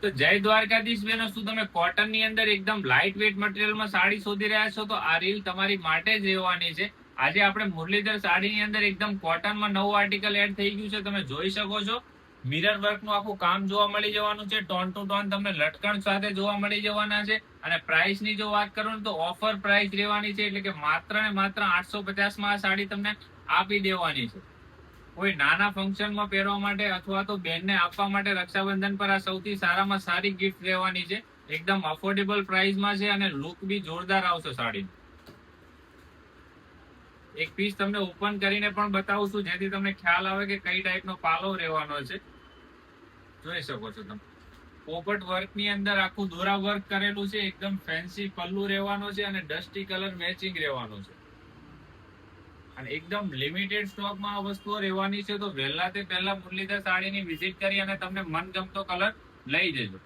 તો જય દ્વારકાધીશ બેનો, શું તમે કોટન ની અંદર એકદમ લાઇટ વેટ મટીરિયલમાં સાડી શોધી રહ્યા છો? તો આ રીલ તમારી માટે જ રહેવાની છે. આજે આપણે મુરલીધર સાડીની અંદર એકદમ કોટનમાં નવું આર્ટિકલ એડ થઈ ગયું છે. તમે જોઈ શકો છો મિરર વર્ક નું આખું કામ જોવા મળી જવાનું છે. ટોન ટુ ટોન તમને લટકણ સાથે જોવા મળી જવાના છે. અને પ્રાઇસ ની જો વાત કરું તો ઓફર પ્રાઇસ રહેવાની છે, એટલે કે માત્ર ને માત્ર 850 માં આ સાડી તમને આપી દેવાની છે. કોઈ નાના ફંક્શનમાં પહેરવા માટે અથવા તો બેનને આપવા માટે રક્ષાબંધન પર આ સૌથી સારામાં સારી ગિફ્ટ રહેવાની છે. એકદમ અફોર્ડેબલ પ્રાઇસમાં છે અને લુક બી જોરદાર આવશે સાડી. એક પીસ તમને ઓપન કરીને પણ બતાવું છું, જેથી તમને ખ્યાલ આવે કે કઈ ટાઈપનો પાલો રહેવાનો છે. જોઈ શકો છો તમે પોપટ વર્ક ની અંદર આખું દોરા વર્ક કરેલું છે. એકદમ ફેન્સી પલ્લુ રહેવાનો છે અને ડસ્ટી કલર મેચિંગ રહેવાનો છે. અને એકદમ લિમિટેડ સ્ટોકમાં આ વસ્તુઓ રહેવાની છે. તો વહેલા તે પહેલા મુરલીધર સાડીની વિઝિટ કરી અને તમને મનગમતો કલર લઈ જજો.